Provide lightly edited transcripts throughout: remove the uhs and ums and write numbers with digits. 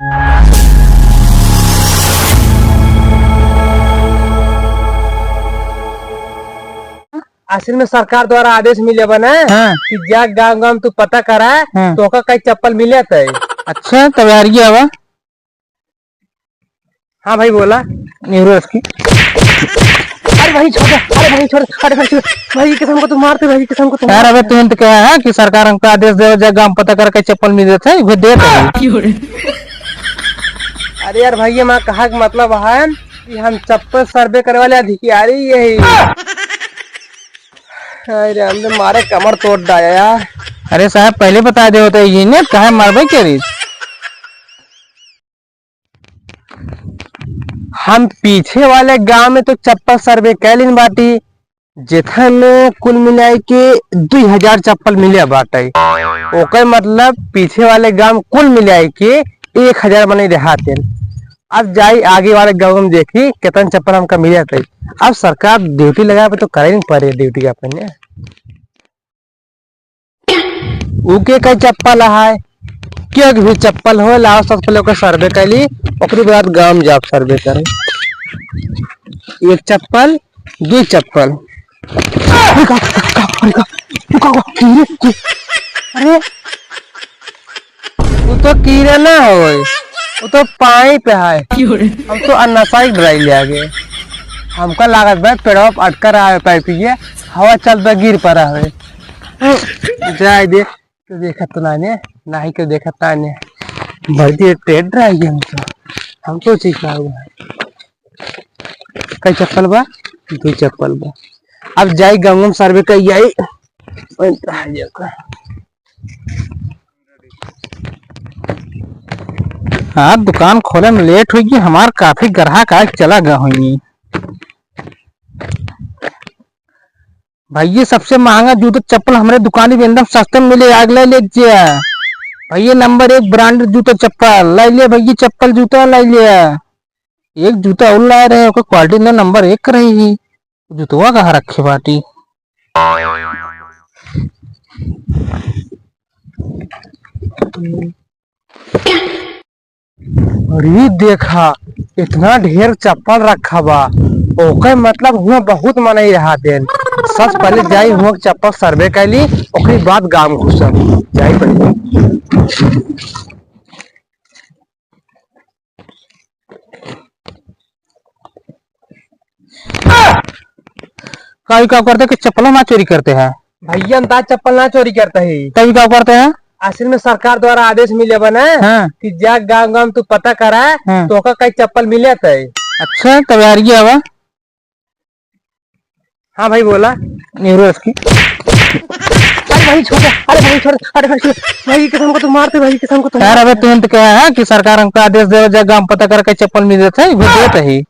आखिर में सरकार द्वारा आदेश मिले बना कि जा गाँव गाँव तू पता करा तो कई चप्पल मिले थे। अच्छा तब यार ये हवा। हाँ भाई बोला न्यूरोस की। अरे भाई छोड़, अरे भाई छोड़, अरे भाई छोड़, भाई किसान को तो मारते, भाई किसान को तो यार अबे तुम तो क्या है कि सरकार हमको आदेश दे जा गाँव पता करके चप्पल मिले थे वो दे। अरे यार भाई ये माँ कहा मतलब है कि हम चप्पल सर्वे करे वाले अधिकारी यही। अरे हमने मारे कमर तोड़ डाया यार। अरे साहब पहले बता दे होते ये ने कहा मारबे क्या रीत। हम पीछे वाले गांव में तो चप्पल सर्वे कैलिन बाटी जेथा में कुल मिलाई के 2000 चप्पल मिले बाटे। ओकर मतलब पीछे वाले गांव कुल मिलाई के 1000 बने देहाते। अब जाई आगे वाले गांव में देखी कितना चप्पल हमका मिले थे। अब सरकार ड्यूटी लगा पे तो करे नहीं पड़े ड्यूटी का अपने। उके कई चप्पल है क्यों भी चप्पल हो लाओ सबसे पहले ओकर सर्वे कैली ओकरी बाद गांव में जाओ सर्वे करे। एक चप्पल दो चप्पल। अरे वो तो कीड़ा ना हो वो तो पाइप है। हम तो अनसाई ड्राई ले आगे हमका लागत भाई पेड़ों अटका रहा है पाइप ये हवा चलता गिर पड़ा है। जाए दे तो देखा तो ना ही क्यों देखा ताने भर्ती टेड रहा है हम तो सीखा हुआ है। कई चप्पल बा दो चप्पल बा। अब जाई गंगम सर्वे कर आई। हाँ दुकान खोले में लेट होगी हमार काफी ग्राहक आज चला गया होंगी। भाई ये सबसे महंगा जूता चप्पल हमारे दुकान में एकदम सस्ते में मिले आग ले लीजिए। भैया नंबर 1 ब्रांड जूता चप्पल ला लिया भैया चप्पल जूता ला लिया। एक जूता और ला रहे हो क्वालिटी में नंबर 1 रही जूतवा कहाँ रखे बाटी। अरे देखा इतना ढेर चप्पल रखा बा ओके मतलब हुआ बहुत मनाई रहा दिन। सच पहले जाई हुआ चप्पल सर्वे कैली ओकरी बाद गांव घुसम जाई पहले। कभी क्या करते कि चप्पल ना चोरी करते हैं। भैया अंदाज चप्पल ना चोरी करता है। कभी क्या करते हैं असल में सरकार द्वारा आदेश मिले बना कि जा गांव गांव तू पता करा तो कई चप्पल मिले थे। अच्छा तब यार ये हवा। हाँ भाई बोला न्यूरोस की। अरे भाई छोड़, अरे भाई छोड़, अरे भाई छोड़, भाई किसान को तो मारते, भाई किसान को तो यार अबे तुम तो क्या है कि सरकार हमको आदेश दे जा गांव पता करके चप्पल मिले थे वो देते ही।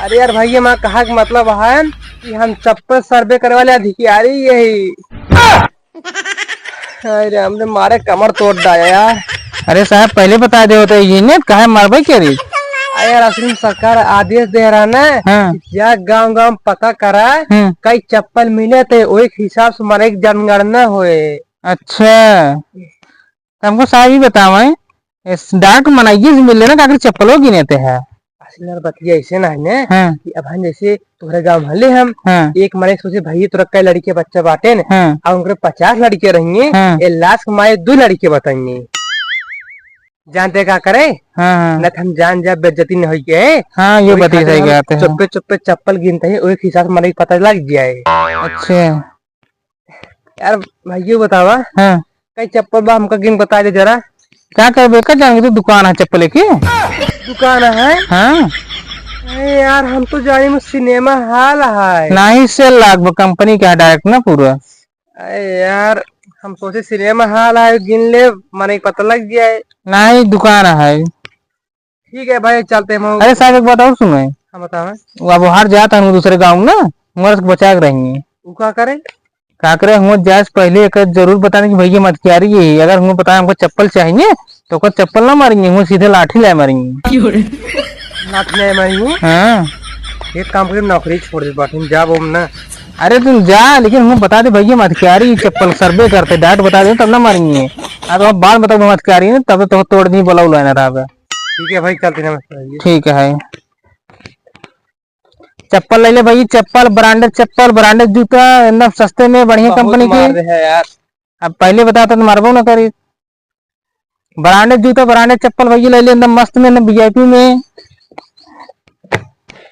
अरे यार भाई ये माँ कहा मतलब है कि हम चप्पल सर्वे करे वाले अधिकारी यही। अरे हमने मारे कमर तोड़ डाया यार। अरे साहब पहले बता दे होते ये ने कहा मारबे क्या रीत। यार असल में सरकार आदेश दे रहा ना या गांव गांव पता करा कई चप्पल मिले थे वही हिसाब से हमारे जनगणना होए। अच्छा हमको साहब ही बताओ डाक मनाइए मिले ना काकर चप्पलों गिनेते हैं। असल बतिया ऐसे ना है कि अब हम जैसे तुम्हारे गाँव भले हम एक मरे सोचे भाई तुरा कई लड़के बच्चा बांटे न और उनके 50 लड़के रहेंगे ये लास्ट माए 2 लड़के बताएंगे जानते क्या करे। न हम जान जा बेइज्जती नहीं हुई है। हाँ ये बता सही बात है। चुप्पे चुप्पे चप्पल गिनते हैं एक हिसाब से हमारे पता लग जाए। अच्छा यार भाई ये बतावा कई चप्पल बा हमका गिन बता दे जरा। क्या कर बेका जाएंगे तो दुकान है चप्पल की दुकान है। हाँ यार हम तो जाने में सिनेमा हॉल है नहीं से लाग कंपनी का डायरेक्ट ना पूरा। यार हम सोचे सिनेमा हॉल है गिन ले माने पता लग गया है। नहीं दुकान है। ठीक है भाई चलते हैं। अरे साहब एक बात और सुनो। हम बताओ वो बाहर जाता हूँ दूसरे गाँव ना हमारे बचा के रहेंगे वो क्या करे क्या करे हम जाए पहले एक जरूर बताने की भैया मत क्या रही है अगर हमें बताया हमको चप्पल चाहिए तो कोई चप्पल ना मारेंगे हम सीधे लाठी लाए मारेंगे। लाठी लाए मारेंगे। हाँ एक काम कर नौकरी छोड़ दे बात हम जाब हम ना अरे तुम जा, लेकिन हमें बता दे भैया मत क्या रही चप्पल सर्वे करते डाट बता दे तब ना मारेंगे। अब बात बताओ मत क्या रही है तब तो तोड़ दी बोला उला ना रहा। ठीक है भाई, चलते नमस्ते भैया। ठीक है। चप्पल ले ले भाई, चप्पल ब्रांडेड जूता एकदम सस्ते में बढ़िया बहुत कंपनी मार की। रहे हैं यार। अब पहले बताता तो मारबो ना करी। ब्रांडेड जूता ब्रांडेड चप्पल भैया ले ले एकदम मस्त में, एकदम वीआईपी में।